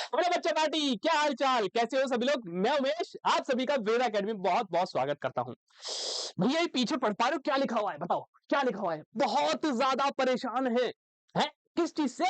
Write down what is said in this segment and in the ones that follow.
बड़े बच्चे पार्टी, क्या हाल चाल, कैसे हो सभी लोग? मैं उमेश, आप सभी का वेद एकेडमी में बहुत बहुत स्वागत करता हूँ। भैया ये पीछे पढ़ पा रहे हो, क्या लिखा हुआ है बताओ? क्या लिखा हुआ है? बहुत ज्यादा परेशान है? किस चीज से?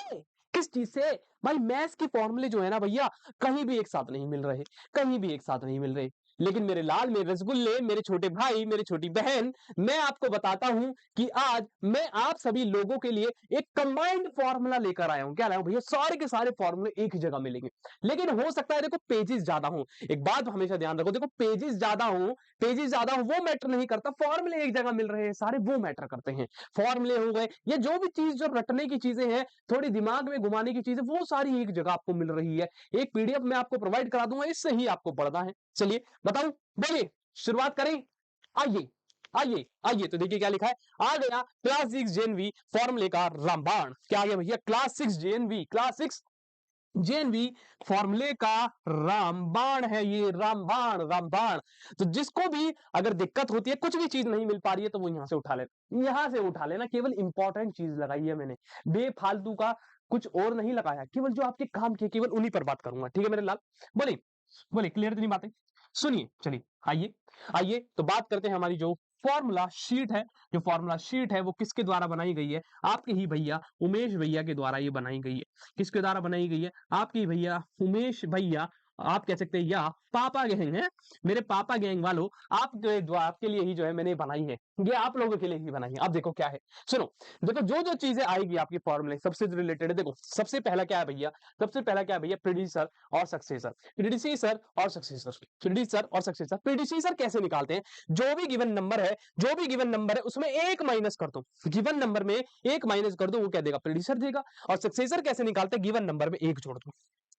किस चीज से? भाई मैथ्स के फॉर्मूले जो है ना भैया, कहीं भी एक साथ नहीं मिल रहे, कहीं भी एक साथ नहीं मिल रहे। लेकिन मेरे लाल, मेरे रसगुल्ले, मेरे छोटे भाई, मेरे छोटी बहन, मैं आपको बताता हूं कि आज मैं आप सभी लोगों के लिए एक कंबाइंड फॉर्मूला लेकर आया हूं। क्या लाया हूं भैया? सारे के सारे फॉर्मूले एक ही जगह मिलेंगे। लेकिन हो सकता है देखो पेजेस ज्यादा हो। एक बात हमेशा ध्यान रखो, देखो पेजेस ज्यादा हो वो मैटर नहीं करता, फॉर्मूले एक जगह मिल रहे हैं सारे वो मैटर करते हैं। फॉर्मूले हो गए, ये जो भी चीज जो रटने की चीजें हैं, थोड़ी दिमाग में घुमाने की चीजें, वो सारी एक जगह आपको मिल रही है। एक पीडीएफ में आपको प्रोवाइड करा दूंगा, इससे ही आपको पढ़ना है। चलिए बताऊं, बोलिए, शुरुआत करें। आइए आइए आइए, तो देखिए क्या लिखा है। आ गया क्लास 6 जेएनवी फॉर्मूले का रामबाण। क्या आ गया भैया? क्लास 6 जेएनवी, क्लास 6 जेएनवी फॉर्मूले का रामबाण है ये, रामबाण रामबाण। तो जिसको भी अगर दिक्कत होती है, कुछ भी चीज नहीं मिल पा रही है, तो वो यहां से उठा लेना, यहां से उठा लेना। केवल इंपॉर्टेंट चीज लगाई है मैंने, बेफालतू का कुछ और नहीं लगाया। केवल जो आपके काम के, केवल उन्हीं पर बात करूंगा। ठीक है मेरे लाल? बोलिए बोलिए, क्लियर इतनी बातें? सुनिए, चलिए आइए आइए, तो बात करते हैं हमारी जो फॉर्मूला शीट है। जो फॉर्मूला शीट है वो किसके द्वारा बनाई गई है? आपके ही भैया उमेश भैया के द्वारा ये बनाई गई है। किसके द्वारा बनाई गई है? आपके भैया उमेश भैया, आप कह सकते हैं, या पापा गैंग है, मेरे पापा गैंग वालों, आपके लिए ही जो है मैंने बनाई है। ये आप लोगों के लिए ही बनाई है। अब देखो क्या है, सुनो। देखो जो जो चीजें आएगी आपके फॉर्मूले सबसे रिलेटेड, देखो सबसे पहला क्या है भैया? सबसे पहला क्या है भैया? प्रीडिसर और सक्सेसर। प्रीडिसेसर और सक्सेसर, प्रीडिसर और सक्सेसर। प्रीडिसेसर कैसे निकालते हैं? जो भी गिवन नंबर है, जो भी गिवन नंबर है उसमें एक माइनस कर दो, गिवन नंबर में एक माइनस कर दो, वो क्या देगा? प्रीडिसर देगा। और सक्सेसर कैसे निकालते हैं? गिवन नंबर में एक जोड़ दो।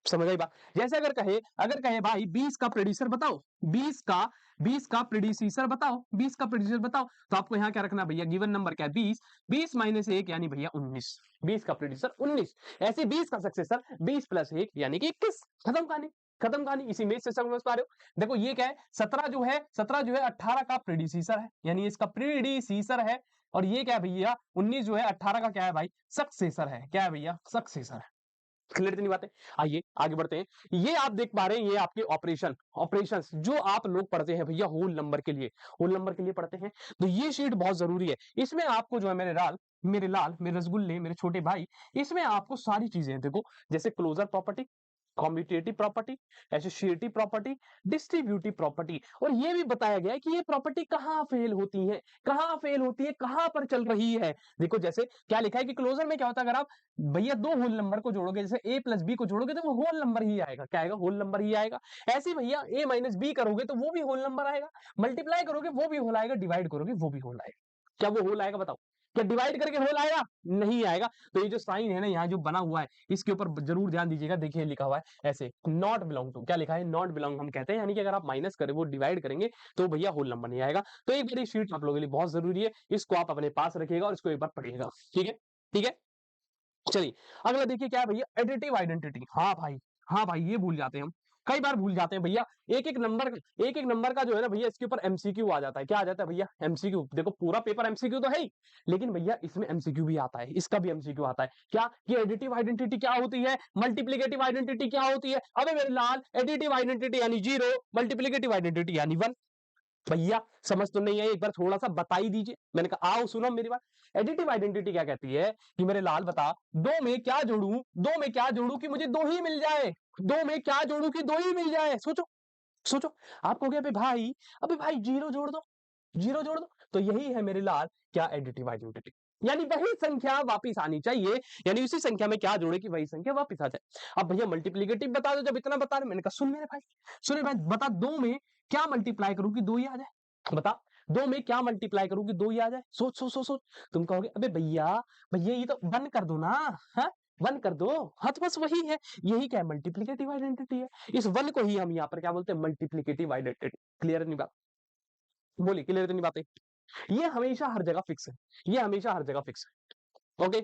समझ आई बात? जैसे अगर कहे भाई 20 का प्रेडिसर बताओ, 20 का प्रेडिसेसर बताओ, 20 का प्रेडिसर बताओ, तो आपको यहां क्या रखना भैया? गिवन नंबर क्या है? 20, 20 माइनस 1 यानी भैया 19। 20 का प्रेडिसर 19, ऐसे 20 का सक्सेसर 20 प्लस 1 यानी कि 21। खत्म कहानी, खत्म कहानी। इसी में से समझ पा रहे हो? देखो ये क्या है, 17 जो है 18 का प्रेडिसेसर है, यानी इसका प्रेडिसेसर है। और ये क्या है भैया? 19 जो है 18 का क्या है भाई? सक्सेसर है। क्या है भैया? सक्सेसर है। क्लियर इतनी बातें? आइए आगे बढ़ते हैं। ये आप देख पा रहे हैं, ये आपके ऑपरेशंस जो आप लोग पढ़ते हैं भैया होल नंबर के लिए, होल नंबर के लिए पढ़ते हैं। तो ये शीट बहुत जरूरी है। इसमें आपको जो है मेरे रसगुल्ले, मेरे छोटे भाई, इसमें आपको सारी चीजें देखो, जैसे closure property, commutative property, associative property, distributive property, और ये भी बताया गया है कि ये प्रॉपर्टी कहां फेल होती है, कहां फेल होती है, कहां पर चल रही है। देखो जैसे क्या लिखा है कि क्लोजर में क्या होता है, अगर आप भैया दो होल नंबर को जोड़ोगे, जैसे a प्लस बी को जोड़ोगे, तो वो होल नंबर ही आएगा। क्या आएगा? होल नंबर ही आएगा। ऐसे भैया a माइनस बी करोगे तो वो भी होल नंबर आएगा, मल्टीप्लाई करोगे वो भी होल आएगा, डिवाइड करोगे वो भी होल आएगा। क्या वो होल आएगा? बताओ, क्या डिवाइड करके होल आएगा? नहीं आएगा। तो ये जो साइन है ना यहाँ जो बना हुआ है, इसके ऊपर जरूर ध्यान दीजिएगा। देखिए लिखा हुआ है ऐसे, नॉट बिलोंग टू। क्या लिखा है? नॉट बिलोंग हम कहते हैं, यानी कि अगर आप माइनस करें, वो डिवाइड करेंगे, तो भैया होल नंबर नहीं आएगा। तो एक बड़ी शीट आप लोगों के लिए बहुत जरूरी है, इसको आप अपने पास रखिएगा और इसको एक बार पढ़िएगा। ठीक है? ठीक है, चलिए अगला देखिए क्या है भैया? Additive identity. हाँ भाई, हाँ भाई, ये भूल जाते हैं हम, कई बार भूल जाते हैं भैया। एक एक नंबर का जो है ना भैया, इसके ऊपर एमसीक्यू आ जाता है। क्या आ जाता है भैया? एमसीक्यू। देखो पूरा पेपर एमसीक्यू तो है ही, लेकिन भैया इसमें एमसीक्यू भी आता है, इसका भी एमसीक्यू आता है। क्या कि एडिटिव आइडेंटिटी क्या होती है, मल्टीप्लीकेटिव आइडेंटिटी क्या होती है? अबे मेरे लाल, एडिटिव आइडेंटिटी यानी 0, मल्टीप्लीकेटिव आइडेंटिटी यानी 1। भैया समझ तो नहीं है, एक बार थोड़ा सा बता ही दीजिए। मैंने कहा आओ सुनो मेरी बात। एडिटिव आइडेंटिटी क्या कहती है कि मेरे लाल बता, दो में क्या जोड़ू कि मुझे दो ही मिल जाए, दो में क्या जोड़ू कि दो ही मिल जाए। सोचो सोचो। आप कहोगे अबे भाई जीरो जोड़ दो, जीरो जोड़ दो। तो यही है मेरे लाल क्या? Additive identity. यानी वही संख्या वापिस आनी चाहिए, यानी उसी संख्या में क्या जोड़े कि वही संख्या वापिस आ जाए। अब भैया मल्टीप्लीकेटिव बता दो, जब इतना बता रहे। मैंने कहा सुन मेरे भाई बता, दो में क्या मल्टीप्लाई करूं कि दो ही आ जाए? बता, दो में क्या मल्टीप्लाई करूं कि दो ही आ जाए? सोच सोच सोच सोच। तुम कहोगे अबे भैया भैया ये तो वन कर दो ना, हाँ वन कर दो। हाँ तो बस वही है, यही क्या है? मल्टीप्लीकेटिव आइडेंटिटी है। इस वन को ही हम यहाँ पर क्या बोलते हैं? Multiplicative identity. क्लियर नहीं बात? बोली क्लियर नहीं बातें? ये हमेशा हर जगह फिक्स है, ये हमेशा हर जगह फिक्स है। ओके,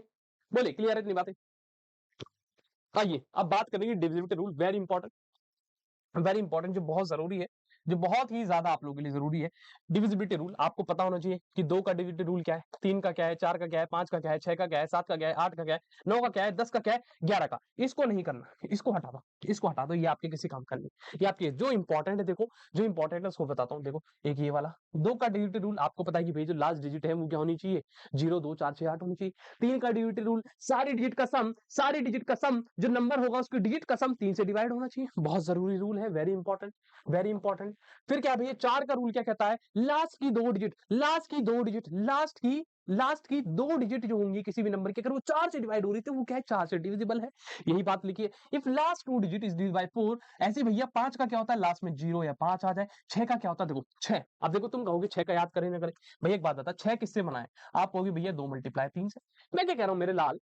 बोले क्लियर है इतनी बातें? आइए अब बात करेंगे divisibility rule, very important, very important, जो बहुत जरूरी है। जो बहुत ही ज्यादा आप लोगों के लिए जरूरी है, डिविजिबिलिटी रूल। आपको पता होना चाहिए कि 2 का डिविजिबिलिटी रूल क्या है, 3 का क्या है, 4 का क्या है, 5 का क्या है, 6 का क्या है, 7 का क्या है, 8 का क्या है, 9 का क्या है, 10 का क्या है, 11 का। इसको नहीं करना, इसको हटा दो, इसको हटा दो, ये आपके किसी काम का नहीं। ये आपके जो इंपॉर्टेंट है, देखो जो इंपॉर्टेंट है उसको बताता हूँ। देखो एक ये वाला 2 का डिविजिबिलिटी रूल, आपको पता है कि भाई जो लास्ट डिजिट है वो क्या होनी चाहिए, 0 2 4 6 8 होनी चाहिए। 3 का डिविजिबिलिटी रूल, सारी डिजिट का सम, सारी डिजिट का सम जो नंबर होगा उसकी डिजिट का सम 3 से डिवाइड होना चाहिए। बहुत जरूरी रूल है, वेरी इंपॉर्टेंट, वेरी इंपॉर्टेंट। फिर क्या भैया 4 का रूल क्या कहता है, लास्ट की 2 डिजिट, लास्ट की 2 डिजिट, लास्ट की 2 डिजिट जो होंगी किसी भी नंबर की, अगर वो 4 से डिवाइड हो रही तो वो क्या है, 4 से डिविजिबल है। यही बात लिखिए, if last 2 digit is divide by 4। ऐसे भैया 5 का क्या होता है, लास्ट में 0 या 5 आ जाए। 6 का क्या होता है, देखो 6। अब देखो तुम कहोगे 6 का याद करें ना करें, भैया एक बात बता, 6 किससे बनाए, आप कहोगे भैया 2 मल्टीप्लाई 3 से। मैं क्या कह रहा हूं मेरे लाल,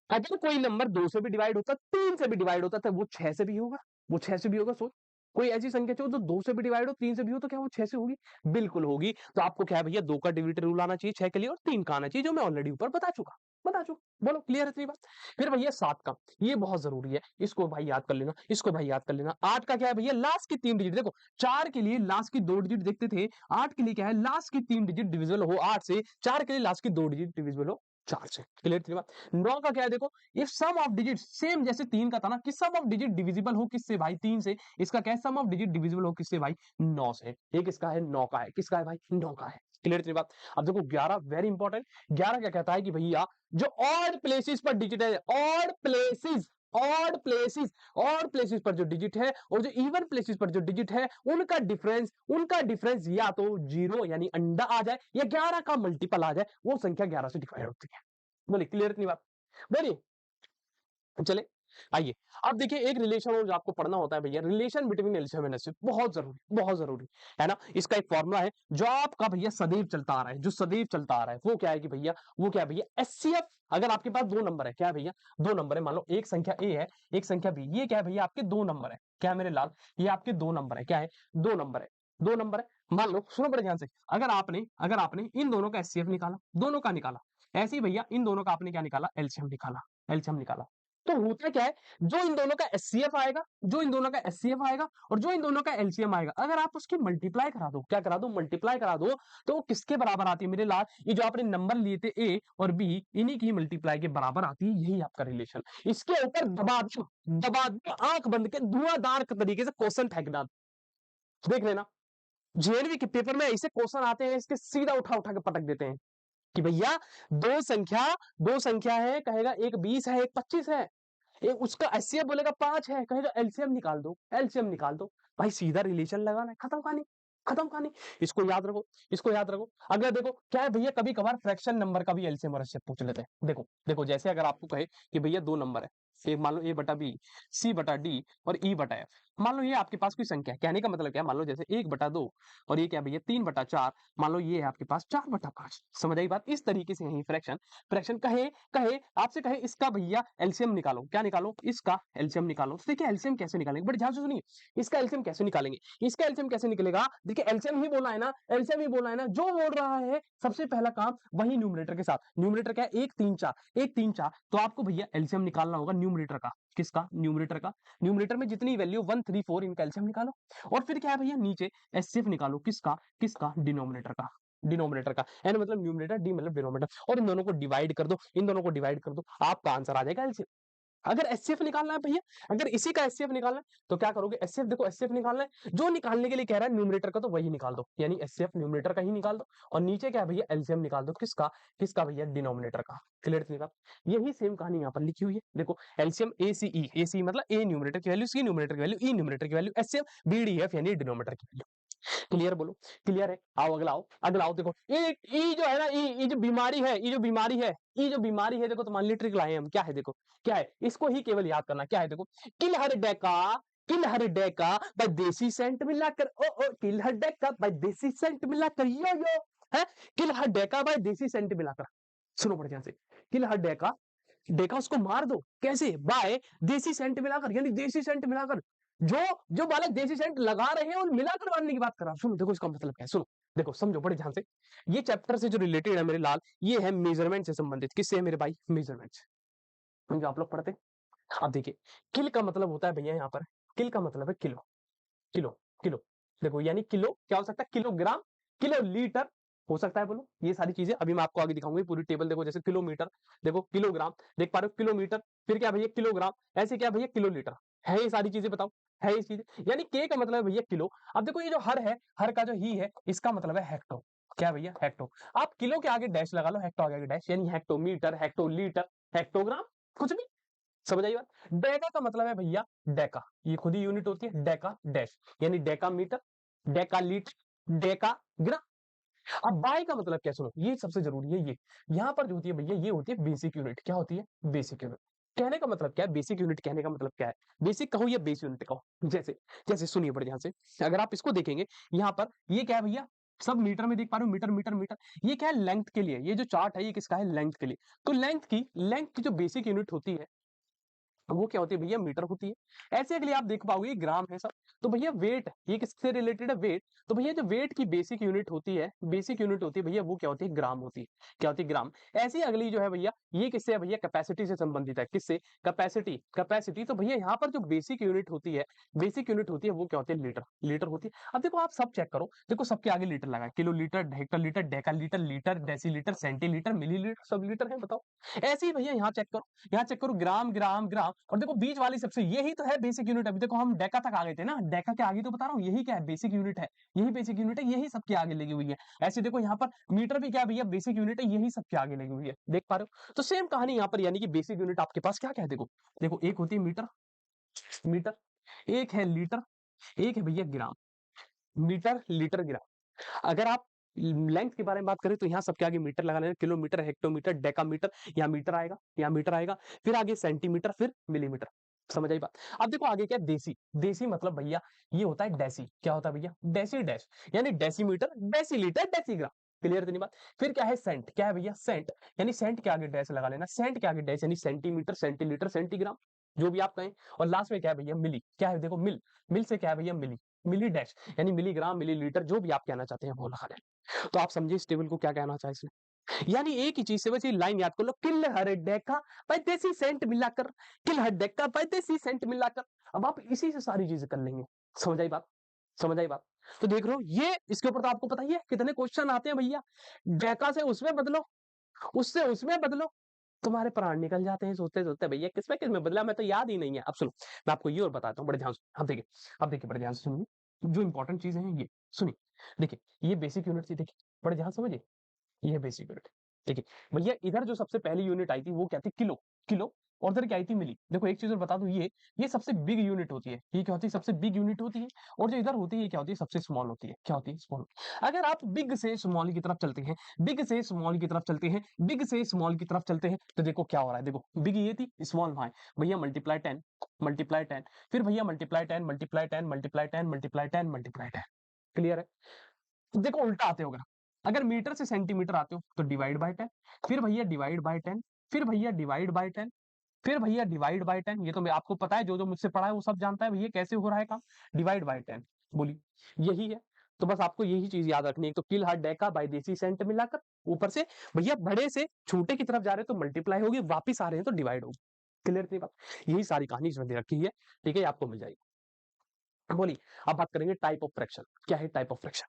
अगर कोई नंबर 2 से भी डिवाइड होता, 3 से भी डिवाइड होता, तो वो 6 से भी होगा, वो 6 से भी होगा। सोच, कोई ऐसी संख्या जो 2 से भी डिवाइड हो, 3 से भी हो, तो क्या वो 6 से होगी, बिल्कुल होगी। तो आपको क्या है भैया, 2 का डिविजिबिलिटी रूल आना चाहिए 6 के लिए, और 3 का आना चाहिए, जो मैं ऑलरेडी ऊपर बता चुका। बोलो क्लियर है इतनी बात। फिर भैया 7 का, ये बहुत जरूरी है, इसको भाई याद कर लेना, इसको भाई याद कर लेना। 8 का क्या है भैया, लास्ट की 3 डिजिट। देखो 4 के लिए लास्ट की 2 डिजिट देखते थे, 8 के लिए क्या है, लास्ट की 3 डिजिट डिविजिबल हो 8 से, 4 के लिए लास्ट की 2 डिजिट डिविजिबल हो 4 से। क्लियर थी बात। 9 का क्या है, देखो if sum of digit, same जैसे 3 का था ना, कि सम ऑफ डिजिट डिविजिबल हो किससे भाई, 3 से। इसका क्या है, सम ऑफ डिजिट डिविजिबल हो किससे भाई, 9 से। एक इसका है 9 का है, किसका है भाई, 9 का है। क्लियर थी बात। अब देखो 11 वेरी इंपॉर्टेंट, 11 क्या कहता है कि भैया जो ऑड प्लेसेस पर डिजिट है, ऑड प्लेसेस पर जो डिजिट है, और जो इवन प्लेसेस पर जो डिजिट है, उनका डिफरेंस या तो 0 यानी अंडा आ जाए, या 11 का मल्टीपल आ जाए, वो संख्या 11 से डिवाइड होती है। बोलिए क्लियर इतनी बात। बोलिए चले आइए। अब देखिए एक रिलेशन जो आपको पढ़ना होता है भैया, relation between LCM and HCF, बहुत जरूरी है ना। इसका एक फॉर्मूला है जो आपका भैया सदैव चलता आ रहा है, जो सदैव चलता आ रहा है, वो क्या है कि भैया, वो क्या है भैया, एचसीएफ। अगर आपके पास 2 नंबर है, क्या है भैया, 2 नंबर है, मान लो एक संख्या ए है, एक संख्या बी, ये क्या है भैया, आपके 2 नंबर है। क्या है मेरे लाल, ये आपके 2 नंबर है, क्या है, 2 नंबर है, 2 नंबर है। मान लो, सुनो बड़े ध्यान से, अगर आपने इन दोनों का एचसीएफ निकाला, दोनों का निकाला, ऐसे ही भैया इन दोनों का आपने क्या निकाला, एलसीएम निकाला। तो होता क्या है, जो इन दोनों का एचसीएफ आएगा, और जो इन दोनों का एलसीएम आएगा, अगर आप उसकी मल्टीप्लाई करा दो, क्या करा दो, मल्टीप्लाई करा दो, तो वो किसके बराबर आती है मेरे लाल, ये जो आपने नंबर लिए थे ए और बी, इन्हीं की मल्टीप्लाई के बराबर आती है। यही आपका रिलेशन। इसके ऊपर दबा दो, आंख बंद के धुआंधार तरीके से क्वेश्चन फेंकना, देख लेना। जेएनवी के पेपर में ऐसे क्वेश्चन आते हैं, इसके सीधा उठा उठा के पटक देते हैं कि भैया दो संख्या है, कहेगा एक 20 है, एक 25 है, एक उसका एचसीएफ बोलेगा 5 है, कहेगा एलसीएम निकाल दो। भाई सीधा रिलेशन लगाना है, खत्म कहानी। इसको याद रखो। अगर देखो क्या है भैया, कभी कभार फ्रैक्शन नंबर का भी एलसीएम और एचसीएफ पूछ लेते हैं। देखो जैसे अगर आपको कहे कि भैया 2 नंबर है, एक मान लो ए बटा बी, सी बटा डी और ई बटा एफ। मान लो ये आपके पास कोई संख्या है, कहने का मतलब क्या है, मान लो जैसे 1/2 और ये क्या भैया 3/4, मान लो ये है आपके पास 4/5। समझ आई बात। इस तरीके से यही फ्रैक्शन कहे कहे आपसे कहे इसका भैया एलसीएम निकालो, क्या निकालो, इसका एलसीएम निकालो। तो देखिए एलसीएम कैसे निकालेंगे, बड़े ध्यान से सुनिए, इसका एलसीएम कैसे निकालेंगे, इसका एलसीएम कैसे निकलेगा। देखिए एलसीएम ही बोला है ना, जो बोल रहा है सबसे पहला काम वही न्यूमरेटर के साथ। न्यूमरेटर क्या है, 1 3 4, तो आपको भैया एलसीएम निकालना होगा न्यूमरेटर का, किसका, न्यूमरेटर में जितनी वैल्यू 1 3 4 इनका एलसीएम निकालो। और फिर क्या है भैया, नीचे एचसीएफ निकालो, किसका डिनोमिनेटर का, एन मतलब न्यूमरेटर, डी मतलब डिनोमिनेटर, और इन दोनों को डिवाइड कर दो, आपका आंसर आ जाएगा एलसीएम। अगर एचसीएफ निकालना है भैया, अगर इसी का एचसीएफ निकालना है, तो क्या करोगे, एचसीएफ देखो, एचसीएफ निकालना है, जो निकालने के लिए कह रहा है न्यूमरेटर का, तो वही निकाल दो, यानी एचसीएफ न्यूमरेटर का ही निकाल दो। और नीचे क्या है भैया, एलसीएम निकाल दो, किसका भैया, डिनोमिनेटर का। क्लियर थी बात। यही सेम कहानी यहाँ पर लिखी हुई है। देखो एलसीएम ए सी मतलब ए न्यूमरेटर की वैल्यू, सी न्यूमरेटर की वैल्यू, ई न्यूमरेटर की वैल्यू, एचसीएफ बीडीएफ यानी डिनोमिनेटर की वैल्यू। क्लियर बोलो, क्लियर है। आओ अगला आओ देखो, ये जो है ना, ये जो बीमारी है, देखो, तो मान ली ट्रिक लाए हम, क्या है देखो, क्या है, इसको ही केवल याद करना, क्या है देखो, किल हर डेका बाय देसी सेंट मिलाकर, ओ किल हर डेका बाय देसी सेंट मिलाकर, यो है, किल हर डेका बाय देसी सेंट मिलाकर। सुनो बड़े ध्यान से, किल हर डेका उसको मार दो, कैसे, बाय देसी सेंट मिलाकर, यानी देसी सेंट मिलाकर। जो जो बालक देसी सेंट लगा रहे हैं और मिलाकर मारने की बात कर रहा हूं। सुनो देखो इसका मतलब क्या है, सुनो देखो, समझो बड़े ध्यान से। ये चैप्टर से जो रिलेटेड है मेरे लाल, ये है मेजरमेंट से संबंधित। किससे है मेरे भाई, मेजरमेंट से, जो आप लोग पढ़ते हैं। अब देखिए, किल का मतलब होता है भैया, यहाँ पर किल का मतलब है किलो, किलो, किलो। देखो यानी किलो क्या हो सकता है, किलोग्राम, किलो लीटर हो सकता है, बोलो ये सारी चीजें अभी मैं आपको आगे दिखाऊंगी पूरी टेबल। देखो जैसे किलोमीटर, देखो किलोग्राम, देख पा रहे हो किलोमीटर, फिर क्या भैया किलोग्राम, ऐसे क्या भैया किलो लीटर, है ये सारी चीजें, बताओ है ये चीजें। यानी के का मतलब है भैया किलो। अब देखो ये जो हर है, हर का जो ही है, इसका मतलब है हेक्टो, क्या भैया हेक्टो। आप किलो के आगे डैश लगा लो, हेक्टो आगे डैश, यानी हेक्टोमीटर, हेक्टोलीटर, हेक्टोग्राम, कुछ भी, समझ आई बात। डेका का मतलब है भैया डेका, ये खुद ही यूनिट होती है, डेका डैश, यानी डेका मीटर, डेका लीटर, डेका ग्राम। अब बाय का मतलब क्या, सुनो ये सबसे जरूरी है, ये यहाँ पर जो होती है भैया, ये होती है बेसिक यूनिट। क्या होती है, बेसिक यूनिट। कहने का मतलब क्या है, बेसिक यूनिट कहने का मतलब क्या है, बेसिक कहो या बेस यूनिट कहो। जैसे जैसे सुनिए बड़े ध्यान से, अगर आप इसको देखेंगे यहाँ पर, ये क्या है भैया, सब मीटर में देख पा रहे हो, मीटर मीटर मीटर। ये क्या है, लेंथ के लिए, ये जो चार्ट है ये किसका है, लेंथ के लिए। तो लेंथ की जो बेसिक यूनिट होती है वो क्या होती है भैया, मीटर होती है। ऐसे अगले आप देख पाओगे ग्राम है सब। तो भैया वेट, ये किससे रिलेटेड है, वेट। तो भैया जो वेट की बेसिक यूनिट होती है, बेसिक यूनिट होती है भैया, वो क्या होती है, ग्राम होती है। क्या होती है, ग्राम। ऐसी अगली जो है भैया, ये किससे है भैया, कैपेसिटी से संबंधित है। किससे, कैपेसिटी, कैपेसिटी। तो भैया यहाँ पर जो बेसिक यूनिट होती है, बेसिक यूनिट होती है वो क्या होती है, लीटर, लीटर होती है। अब देखो आप सब चेक करो, देखो सबके आगे लीटर लगा है, kilo litre, Hector litre, Deka litre, litre, decilitre, centilitre, millilitre, सब लीटर है, बताओ। ऐसे ही भैया यहाँ चेक करो, यहाँ चेक करो, ग्राम ग्राम ग्राम, और देखो बीच वाली सबसे, यही तो है बेसिक यूनिट। अभी देखो हम डेका तक आ गए थे ना, डेका के आगे तो बता रहा हूँ, यही क्या है, बेसिक यूनिट है। यही बेसिक यूनिट है, यही सबके आगे लगी हुई है। ऐसे देखो यहाँ पर मीटर भी क्या है भैया, बेसिक यूनिट है, यही सबके आगे लगी हुई है, देख पा रहे हो। तो सेम कहानी यहाँ पर, यानी कि बेसिक यूनिट आपके पास क्या क्या है, देखो देखो, एक होती है मीटर, मीटर, एक है लीटर, एक है भैया ग्राम, मीटर लीटर ग्राम। अगर आप लेंथ के बारे में बात करें तो यहाँ सबके आगे मीटर लगा लेना, किलोमीटर, हेक्टोमीटर, डेकामीटर, यहाँ मीटर आएगा, यहाँ मीटर आएगा, फिर आगे सेंटीमीटर, फिर मिलीमीटर। समझ आई बात। अब देखो आगे क्या है, देसी। देसी मतलब भैया ये होता है डेसी, क्या होता है भैया, डेसी डैश, यानी डेसीमीटर, डेसीलीटर, डेसीग्राम। क्लियर इतनी बात। फिर क्या है सेंट, क्या है भैया सेंट, यानी सेंट के आगे डैश लगा लेना, सेंट के आगे डैश, यानी सेंटीमीटर, सेंटीलीटर, सेंटीग्राम, जो भी आप कहें। और लास्ट में क्या है भैया, मिली, क्या है देखो मिल, मिल से क्या है भैया, मिली, मिली डैश, यानी मिलीग्राम, मिलीलीटर, जो भी आप कहना चाहते हैं वो लगा लें। तो आप समझिए इस टेबल को क्या कहना चाहे इसमें। यानी एक ही चीज से बस ये लाइन याद कर लो, किल हर डेका पैंतीसी सेंट मिलाकर, किल हर डेका पैंतीसी सेंट मिलाकर। अब आप इसी से सारी चीजें कर लेंगे। समझ आई बात, समझ आई बात। तो देख रहे हो ये, इसके ऊपर तो आपको पता ही है कितने क्वेश्चन आते हैं भैया। डेका से उसमें बदलो, उससे उसमें बदलो, तुम्हारे प्राण निकल जाते हैं सोचते सोचते, भैया किसमें बदला, मैं तो याद ही नहीं है। अब सुनो मैं आपको ये और बताता हूँ बड़े ध्यान से, अब देखिए, अब देखिए बड़े ध्यान से सुनिए, जो इंपॉर्टेंट चीजें हैं ये सुनिए। देखिए ये बेसिक यूनिट थी, देखिए बड़े ध्यान से समझिए, ये है बेसिक यूनिट। देखिए भैया इधर जो सबसे पहली यूनिट आई थी वो क्या थी, किलो, किलो। और इधर क्या आई थी, मिली। देखो एक चीज और बता दूं, ये सबसे बिग यूनिट होती है, ये क्या होती है, सबसे बिग यूनिट होती है। और जो इधर होती है ये क्या होती है, सबसे स्मॉल होती है, क्या होती है, स्मॉल। अगर आप बिग से स्मॉल की तरफ चलते हैं, बिग से स्मॉल की तरफ चलते हैं, बिग से स्मॉल की तरफ चलते हैं, तो देखो क्या हो रहा है, देखो बिग ये थी, स्मॉल वहां है, भैया मल्टीप्लाई 10, मल्टीप्लाई 10, फिर भैया multiply 10, multiply 10, multiply 10, multiply 10, multiply 10। Clear है। तो देखो उल्टा आते होगा, अगर मीटर से सेंटीमीटर आते हो तो डिवाइड बाय 10, फिर भैया डिवाइड बाय 10, फिर भैया डिवाइड बाय 10, फिर भैया डिवाइड बाय 10। ये तो मैं आपको पता है, जो मुझसे पढ़ा है वो सब जानता है भैया कैसे हो रहा है काम। डिवाइड बाय 10, बोली यही है। तो बस आपको यही चीज याद रखनी है, तो किल हर डेका बाय देसी सेंट मिलाकर, ऊपर से भैया बड़े से छोटे की तरफ जा रहे हैं तो मल्टीप्लाई होगी, वापिस आ रहे हैं तो डिवाइड होगी। क्लियर थी बात। यही सारी कहानी इसमें दे रखी है, ठीक है, आपको मिल जाएगी। बोली अब बात करेंगे टाइप ऑफ फ्रैक्शन। क्या है टाइप ऑफ फ्रैक्शन।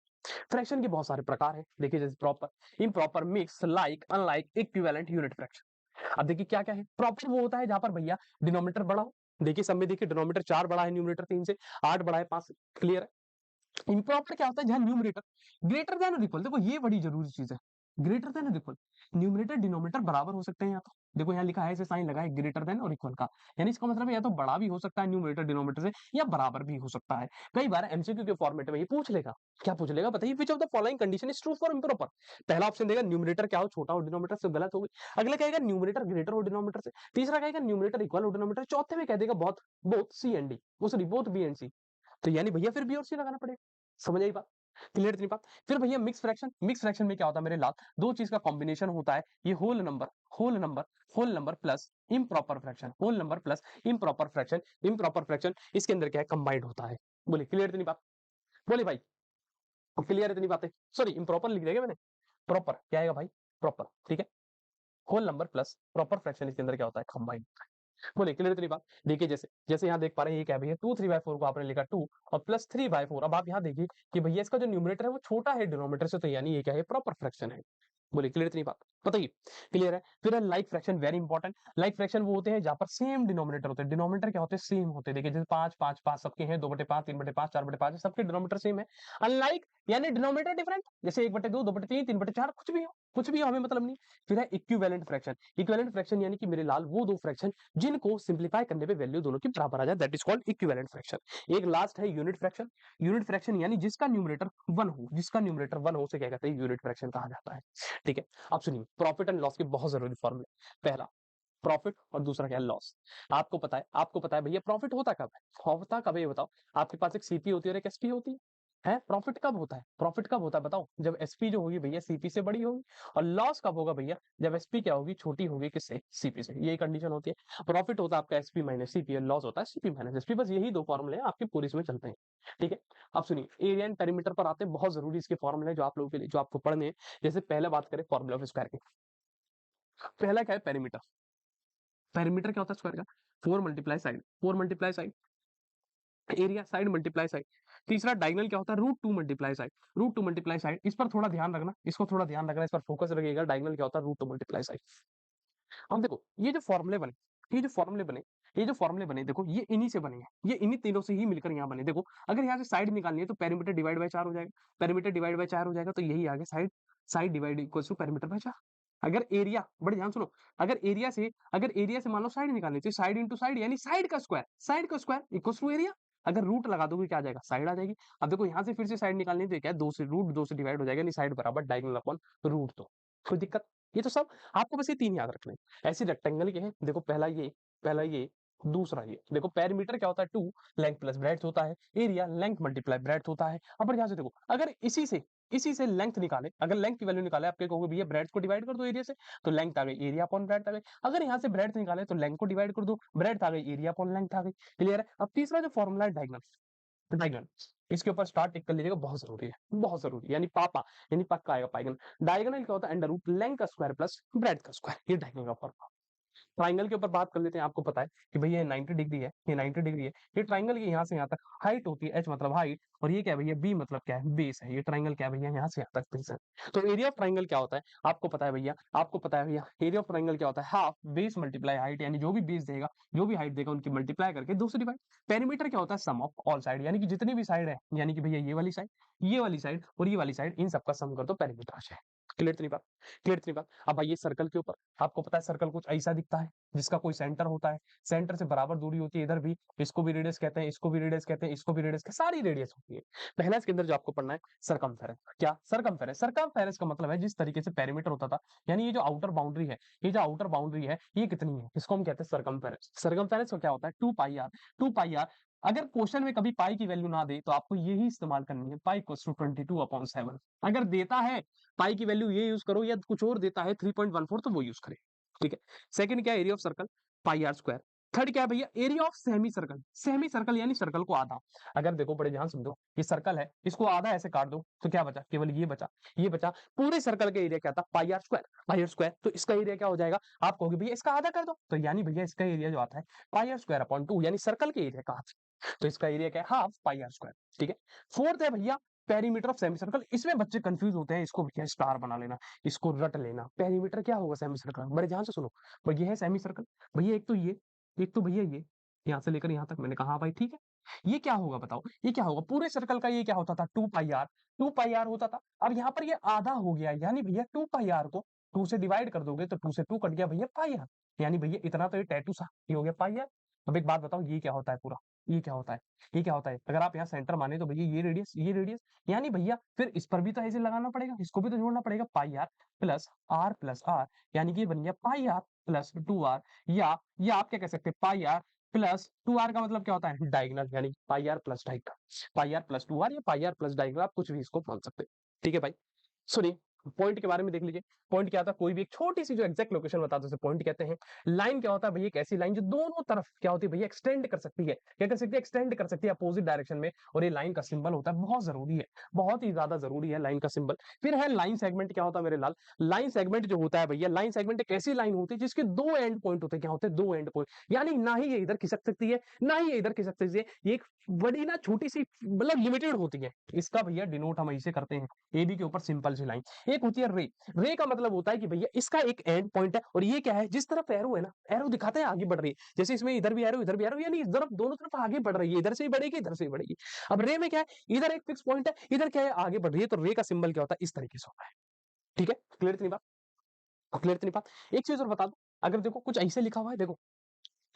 फ्रैक्शन के बहुत सारे प्रकार हैं, देखिए जैसे proper, improper, mix, like, unlike, equivalent, unit fraction. अब देखिए क्या क्या है, प्रॉपर वो होता है जहां पर भैया डिनोमिनेटर बड़ा हो। देखिए सब में देखिए डिनोमिनेटर 4 बड़ा है, न्यूमरेटर 3 से, 8 बड़ा है 5 से। क्लियर है। इम्प्रॉपर क्या होता है, जहां न्यूमरेटर ग्रेटर देन और इक्वल, देखो ये बड़ी जरूरी चीज है, ग्रेटर देन और इक्वल, न्यूमरेटर डिनोमिनेटर बराबर हो सकते हैं यहाँ तो। देखो यहाँ लिखा है, ऐसे साइन लगा है ग्रेटर देन और इक्वल का, यानी इसका मतलब है या तो बड़ा भी हो सकता है न्यूमरेटर डिनोमिनेटर से, या बराबर भी हो सकता है। कई बार एमसीक्यू के फॉर्मेट में ये पूछ लेगा, क्या पूछ लेगा बताइए, which of the following condition is true for improper. पहला ऑप्शन देगा न्यूमरेटर क्या हो, छोटा हो डिनोमिनेटर से, गलत हो गई। अगला कहेगा न्यूमरेटर ग्रेटर हो डिनोमिनेटर से, तीसरा कहेगा न्यूमरेटर इक्वल हो डिनोमिनेटर, चौथे में कह देगा बहुत, बोथ सी एंड डी, वो सॉरी बोथ बी एंड सी। तो यानी भैया फिर बी और सी लगाना पड़ेगा। समझ आई बात, क्लियर इतनी बात। फिर भैया मिक्स फ्रैक्शन, मिक्स फ्रैक्शन में क्या होता है मेरे लाल, दो चीज का कॉम्बिनेशन होता है, ये whole number, whole number, whole number plus improper fraction, whole number plus improper fraction, improper fraction इसके अंदर क्या है, कंबाइंड होता है। बोले क्लियर इतनी बात, बोले भाई क्लियर इतनी बात है। सॉरी इम्प्रॉपर लिख देगा मैंने, प्रॉपर क्या आएगा भाई, प्रॉपर, ठीक है। Whole number plus proper fraction इसके अंदर क्या होता है, कंबाइंड। बोले क्लियर इतनी बात। देखिए जैसे जैसे यहाँ देख पा रहे हैं ये क्या है भैया 2 3/4 को आपने लिखा 2 और प्लस 3/4। अब आप यहाँ देखिए कि भैया इसका जो न्यूमरेटर है वो छोटा है डिनोमिनेटर से, तो यानी ये क्या है प्रॉपर फ्रैक्शन है। बोलिए क्लियर इतनी बात बताइए। क्लियर है। फिर है like fraction, very important. Like fraction वो होते हैं जहां पर सेम डिनोमिनेटर होते हैं। डिनोमिनेटर क्या होते हैं सेम होते हैं। देखिए जैसे 5 5 5 सबके हैं, 2/5 3/5 4/5 सबके डिनोमिनेटर सेम है। अनलाइक यानी डिनोमिनेटर डिफरेंट, जैसे 1/2 2/3 3/4 कुछ भी हो हमें मतलब नहीं। फिर है इक्विवेलेंट फ्रैक्शन। इक्विवेलेंट फ्रैक्शन यानी कि मेरे लाल वो दो फ्रैक्शन जिनको सिंप्लीफाई करने पे वैल्यू दोनों की बराबर आ जाए, that is called equivalent fraction. एक लास्ट है यूनिट फ्रैक्शन। यूनिट फ्रैक्शन यानी जिसका न्यूमरेटर 1 हो, जिसका न्यूमरेटर 1 हो उसे क्या कहते हैं यूनिट फ्रैक्शन कहा जाता है। ठीक है। अब सुनिए प्रॉफिट एंड लॉस के बहुत जरूरी फॉर्मूले। पहला प्रॉफिट और दूसरा क्या है लॉस। आपको पता है भैया प्रॉफिट होता कब है, होता कब है ये बताओ। आपके पास एक सीपी होती है और एक एसपी होती है। प्रॉफिट कब होता है, प्रॉफिट कब होता है बताओ, जब एसपी जो होगी भैया सीपी से बड़ी होगी। और लॉस कब होगा भैया, जब एसपी क्या होगी छोटी होगी किससे, सीपी से। यही कंडीशन होती है। प्रॉफिट होता है आपका एसपी माइनस सीपी और लॉस होता है सीपी माइनस एसपी। बस यही दो फॉर्मुले हैं आपके पूरी इसमें चलते हैं। ठीक है। अब सुनिए एरिया एंड पेरीमीटर पर आते हैं, बहुत जरूरी इसके फॉर्मुले जो आप लोगों के लिए जो आपको पढ़ने हैं। जैसे पहले बात करें फॉर्मुला ऑफ स्क्वायर की। पहला क्या है पेरीमीटर। पेरीमीटर क्या होता है स्क्वायर का, 4 × side area side multiply side. तीसरा डायगोनल क्या होता है √2 × साइड, √2 × साइड। इस पर थोड़ा ध्यान रखना, इसको थोड़ा ध्यान रखना, इस पर फोकस रखिएगा। डायगोनल क्या होता है √2 × साइड। अब देखो ये जो फॉर्मुले बने, ये जो फॉर्मुले बने, ये जो फॉर्मुले बने देखो ये इन्हीं से बने हैं, ये इन्हीं तीनों से ही मिलकर यहाँ बने। देखो अगर यहाँ से साइड निकालनी है तो पेरीमीटर डिवाइड बाय 4 हो जाएगा, पेरीमीटर डिवाइड बाय 4 हो जाएगा, तो यही आगे side, side divide equals to perimeter by 4। अगर एरिया, बड़े ध्यान सुनो, अगर एरिया से मान लो साइड निकालनी तो साइड इंटू साइड यानी साइड का स्क्वायर इक्वल्स टू एरिया। अगर रूट लगा दोगे क्या आ जाएगा, साइड आ जाएगी। अब देखो यहाँ से फिर से साइड निकालनी है तो क्या है 2 से √2 से डिवाइड हो जाएगा, यानी साइड बराबर डायगोनल अपॉन √2। कोई दिक्कत, ये तो सब आपको बस ये 3 याद रखने हैं। ऐसे रेक्टेंगल के हैं देखो, पहला ये दूसरा ये। देखो पेरीमीटर क्या होता है 2 लेंथ प्लस ब्रेड्थ होता है, एरिया लेंथ मल्टीप्लाई ब्रेड्थ होता है। अब बढ़िया से देखो अगर इसी से लेंथ निकाले, अगर लेंथ की वैल्यू निकाले, आपके कहोगे भैया ब्रेड्थ को डिवाइड कर दो एरिया से, तो लेंथ आ गई एरिया अपॉन ब्रेड्थ आ गई। अगर यहाँ से ब्रेड्थ निकाले तो लेंथ को डिवाइड कर दो, ब्रेड्थ आ गई एरिया अपॉन लेंथ आ गई। क्लियर है। अब तीसरा जो फॉर्मूला है डायगोनल, डायगोनल इसके ऊपर स्टार्ट टिक कर लीजिएगा, बहुत जरूरी है, बहुत जरूरी, यानी पापा यानी पक्का आएगा पाइगन। डायगोनल क्या होता है अंडर रूट लेंथ का स्क्वायर प्लस ब्रेड्थ का स्क्वायर, ये डायगोनल का फॉर्मूला। ट्राइंगल के ऊपर बात कर लेते हैं। आपको पता है कि भैया ये 90 डिग्री है, ये 90 डिग्री है। ये ट्राइंगल की यहाँ से यहाँ तक हाइट होती है, एच मतलब हाइट, और ये क्या है भैया बी मतलब क्या है बेस है। ये ट्राइंगल क्या है भैया यहाँ से यहाँ तक बेस है। तो एरिया ऑफ ट्राइंगल क्या होता है आपको पता है भैया, आपको पता है भैया एरिया ऑफ ट्राइंगल क्या होता है हाफ बेस मल्टीप्लाई हाइट, यानी जो भी बेस देगा, जो भी हाइट देगा उनकी मल्टीप्लाई करके 2 से डिवाइड। पेरीमीटर क्या होता है सम ऑफ ऑल साइड, यानी कि जितनी भी साइड है, यानी कि भैया ये वाली साइड, ये वाली साइड और ये वाली साइड, इन सबका सम कर दो पेरीमीटर आ जाए। क्लियर इतनी बात, क्लियर इतनी बात। अब आइए सर्कल के ऊपर। आपको पता है सर्कल कुछ ऐसा दिखता है जिसका कोई सेंटर होता है, सेंटर से बराबर दूरी होती है इधर भी, इसको भी रेडियस कहते हैं, इसको भी रेडियस कहते हैं, इसको भी रेडियस कहते हैं, सारी रेडियस होती है। पहला इसके अंदर जो आपको पढ़ना है सरकमफेरेंस। क्या सरकमफेरेंस, सरकमफेरेंस का मतलब है जिस तरीके से पेरीमीटर होता था, यानी ये जो आउटर बाउंड्री है, ये जो आउटर बाउंड्री है ये कितनी है, इसको हम कहते हैं सरकमफेरेंस। सरकमफेरेंस का क्या होता है 2 पाई आर, 2 पाई आर। अगर क्वेश्चन में कभी पाई की वैल्यू ना दे तो आपको यही इस्तेमाल करनी है, पाई इक्वल्स टू 22/7। अगर देता है पाई की वैल्यू ये यूज करो, या कुछ और देता है 3.14 तो वो यूज करें। ठीक है। सेकंड क्या है area of circle πr²। Third क्या है भैया area of semi circle, semi circle यानी सर्कल को आधा। अगर देखो बड़े ध्यान समझो, ये सर्कल है, इसको आधा ऐसे काट दो तो क्या बचा, केवल ये बचा, ये बचा। पूरे सर्कल का एरिया क्या था πr², तो इसका एरिया क्या हो जाएगा, आप कहोगे भैया इसका आधा कर दो, तो यानी भैया इसका एरिया जो आता है πr²/2, यानी सर्कल के एरिया का हाफ, तो इसका एरिया क्या है हाफ πr²। ठीक है। फोर्थ है भैया पेरीमीटर ऑफ सेमी सर्कल। इसमें बच्चे कंफ्यूज होते हैं, इसको भैया स्टार बना लेना, इसको रट लेना। पेरीमीटर क्या होगा सेमी सर्कल, बड़े ध्यान से सुनो। भैया है सेमी सर्कल, भैया एक तो भैया ये यहाँ से लेकर यहाँ तक मैंने कहा भाई ठीक है। ये क्या होगा बताओ, ये क्या होगा पूरे सर्कल का, ये क्या होता था 2 पाई आर, 2 पाई आर होता था। अब यहाँ पर ये आधा हो गया, यानी भैया 2 पाई आर को 2 से डिवाइड कर दोगे तो 2 से 2 कट गया भैया पाई आर, यानी भैया इतना तो ये टैटू सा ये हो गया पाई आर। अब एक बात बताओ ये क्या होता है पूरा, ये क्या होता है, ये क्या होता है। अगर आप यहाँ सेंटर माने तो भैया ये रेडियस, यानी भैया फिर इस पर भी तो ऐसे लगाना पड़ेगा, इसको भी तो जोड़ना पड़ेगा प्लस आर, यानी कि ये बन गया πr+2r, या आप क्या कह सकते हैं πr+2r का मतलब क्या होता है डायगोनल, यानी πr+2r, या πr+2r, या πr+डायगोनल, आप कुछ भी इसको मान सकते हैं। ठीक है भाई। सुनिए पॉइंट के बारे में देख लीजिए। पॉइंट क्या होता है, कोई भी एक छोटी सी जो एग्जैक्ट लोकेशन बताते हैं उसे पॉइंट कहते हैं। लाइन क्या होता है भैया, एक ऐसी लाइन जो दोनों तरफ क्या होती है भैया, एक्सटेंड कर सकती है। क्या कर सकती है, एक्सटेंड कर सकती है अपोजिट डायरेक्शन में। और ये लाइन का सिंबल होता है, बहुत जरूरी है, बहुत ही ज्यादा जरूरी है लाइन का सिंबल। फिर है लाइन सेगमेंट। क्या होता है मेरे लाल, लाइन सेगमेंट जो होता है भैया, लाइन सेगमेंट एक ऐसी लाइन होती है जिसके दो एंड पॉइंट होते हैं। क्या होते हैं, दो एंड पॉइंट, यानी ना ही ये इधर खिसक सकती है ना ही ये इधर खिसक सकती है। ये एक बड़ी ना छोटी सी मतलब लिमिटेड होती है। इसका भैया डिनोट हम ऐसे करते हैं, ए बी के ऊपर सिंपल सी लाइन। एक होती है रे। रे का मतलब होता है कि भैया इसका एक एंड पॉइंट है और ये क्या है, जिस तरफ एरो है ना, एरो दिखाता है आगे बढ़ रही है। जैसे इसमें इधर भी एरो इधर भी एरो, यानी इस तरफ दोनों तरफ आगे बढ़ रही है, इधर से ही बढ़ेगी इधर से ही बढ़ेगी। अब रे में क्या है, इधर एक फिक्स पॉइंट है, इधर क्या है आगे बढ़ रही है। तो रे का सिंबल क्या होता है, इस तरीके से होता है। ठीक है, क्लियर इतनी बात, क्लियर इतनी बात। एक चीज और बता दो, अगर देखो कुछ ऐसे लिखा हुआ है, देखो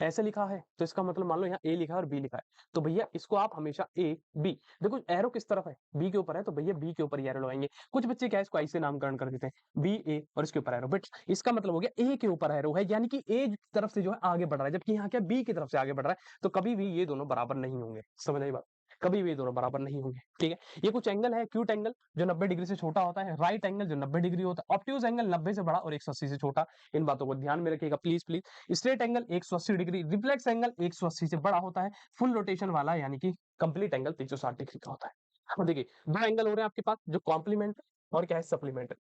ऐसे लिखा है तो इसका मतलब मान लो यहाँ ए लिखा है और बी लिखा है, तो भैया इसको आप हमेशा ए बी, देखो एरो किस तरफ है, बी के ऊपर है, तो भैया बी के ऊपर एरो लगाएंगे। कुछ बच्चे क्या है इसको ऐसे नामकरण कर देते हैं, बी ए और इसके ऊपर एरो, बट इसका मतलब हो गया ए के ऊपर एरो है, यानी कि ए तरफ से जो है आगे बढ़ रहा है, जबकि यहाँ क्या बी की तरफ से आगे बढ़ रहा है। तो कभी भी ये दोनों बराबर नहीं होंगे, समझ आई बात, कभी भी ये दोनों बराबर नहीं होंगे। ठीक है, ये कुछ एंगल है, एक्यूट एंगल जो 90 डिग्री से छोटा होता है, राइट एंगल जो 90 डिग्री होता है, ऑब्ट्यूज एंगल 90 से बड़ा और 180 से छोटा। इन बातों को ध्यान में रखिएगा please please. Straight angle 180 degree, reflex angle 180 से बड़ा होता है, फुल रोटेशन वाला यानी कि कंप्लीट एंगल 360 डिग्री का होता है। अब देखिए दो एंगल हो रहे हैं आपके पास, जो कॉम्प्लीमेंट्री और क्या है सप्लीमेंट्री।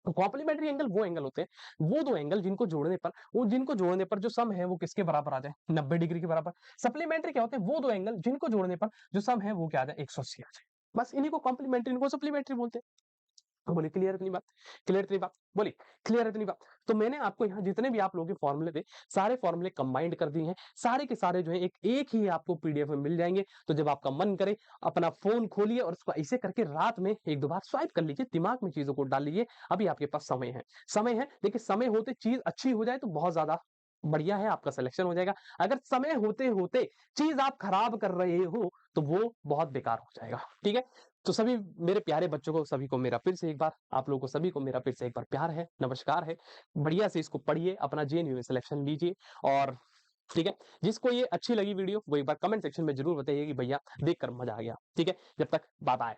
तो कॉम्प्लीमेंट्री एंगल वो एंगल होते हैं, वो दो एंगल जिनको जोड़ने पर जो सम है वो किसके बराबर आ जाए, 90 डिग्री के बराबर। सप्लीमेंट्री क्या होते हैं, वो दो एंगल जिनको जोड़ने पर जो सम है वो क्या आ जाए, 180 आ जाए। बस इन्हीं को कॉम्प्लीमेंट्री, इनको सप्लीमेंट्री बोलते हैं। तो बोलिए क्लियर इतनी बात, क्लियर इतनी बात, बोलिए क्लियर इतनी बात। तो मैंने आपको यहाँ जितने भी आप लोगों के फॉर्मूले थे, सारे फॉर्मूले कंबाइंड कर दिए हैं, सारे के सारे जो है एक ही आपको पीडीएफ में मिल जाएंगे। तो जब आपका मन करे अपना फोन खोलिए और उसको ऐसे करके रात में एक दो बार स्वाइप कर लीजिए, दिमाग में चीजों को डाल लीजिए। अभी आपके पास समय है, समय है। देखिए समय होते चीज अच्छी हो जाए तो बहुत ज्यादा बढ़िया है, आपका सिलेक्शन हो जाएगा। अगर समय होते होते चीज आप खराब कर रहे हो तो वो बहुत बेकार हो जाएगा। ठीक है, तो सभी मेरे प्यारे बच्चों को सभी को मेरा फिर से एक बार, आप लोगों को सभी को मेरा फिर से एक बार प्यार है, नमस्कार है। बढ़िया से इसको पढ़िए, अपना जेएनयू में सिलेक्शन लीजिए। और ठीक है, जिसको ये अच्छी लगी वीडियो वो एक बार कमेंट सेक्शन में जरूर बताइए कि भैया देखकर मजा आ गया। ठीक है, जब तक बाय बाय।